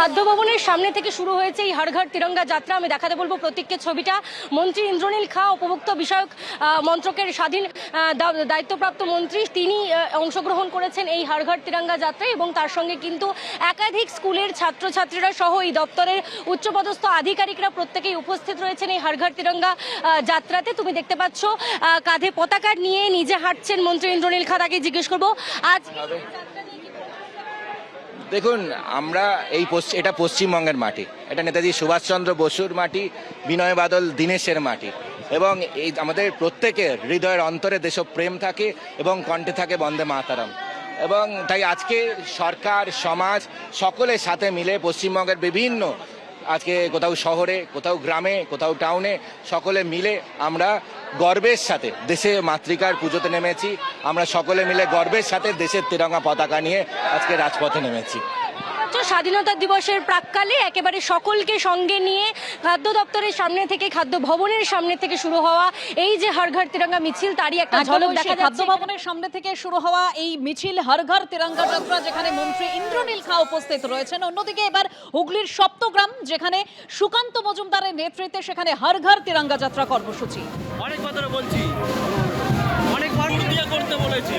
খাদ্য ভবনের সামনে থেকে শুরু হয়েছে এই হর ঘর তিরঙ্গা যাত্রা। আমি দেখাতে বলবো প্রতীককে ছবিটা। মন্ত্রী ইন্দ্রনীল খা, উপভোক্ত বিষয়ক মন্ত্রকের স্বাধীন দায়িত্বপ্রাপ্ত মন্ত্রী, তিনি অংশগ্রহণ করেছেন এই হর ঘর তিরঙ্গা যাত্রায় এবং তার সঙ্গে কিন্তু একাধিক স্কুলের ছাত্রছাত্রীরা সহ এই দপ্তরের উচ্চপদস্থ আধিকারিকরা প্রত্যেকেই উপস্থিত রয়েছেন এই হর ঘর তিরঙ্গা যাত্রাতে। তুমি দেখতে পাচ্ছ কাঁধে পতাকা নিয়ে নিজে হাঁটছেন মন্ত্রী ইন্দ্রনীল খা। তাকে জিজ্ঞেস করবো আজ দেখুন, আমরা এটা পশ্চিমবঙ্গের মাটি, এটা নেতাজি সুভাষচন্দ্র বসুর মাটি, বিনয় বাদল দীনেশের মাটি এবং এই আমাদের প্রত্যেকের হৃদয়ের অন্তরে দেশপ্রেম থাকে এবং কণ্ঠে থাকে বন্দে মাতরম। এবং তাই আজকে সরকার, সমাজ সকলের সাথে মিলে পশ্চিমবঙ্গের বিভিন্ন, আজকে কোথাও শহরে, কোথাও গ্রামে, কোথাও টাউনে, সকলে মিলে আমরা গর্বের সাথে দেশে মাতৃকার পুজোতে নেমেছি। আমরা সকলে মিলে গর্বের সাথে দেশের তিরঙ্গা পতাকা নিয়ে আজকে রাজপথে নেমেছি। স্বাধীনতা দিবসের প্রাক্কালে একেবারে সকলকে সঙ্গে নিয়ে খাদ্য দপ্তরের সামনে থেকে, খাদ্য ভবনের সামনে থেকে শুরু হওয়া এই যে হর ঘর তিরঙ্গা মিছিল, তারই একটা ঝলক দেখা যাচ্ছে। খাদ্য ভবনের সামনে থেকে শুরু হওয়া এই মিছিল হর ঘর তিরঙ্গা যাত্রা, যেখানে মন্ত্রী ইন্দ্রনীল খা উপস্থিত রয়েছেন। অন্যদিকে এবার হুগলির সপ্তগ্রাম, যেখানে সুকান্ত মজুমদারের নেতৃত্বে সেখানে হর ঘর তিরঙ্গা যাত্রা কর্মসূচি। অনেক কথা বলছি, অনেক ভান্ডু দিয়ে করতে বলেছি।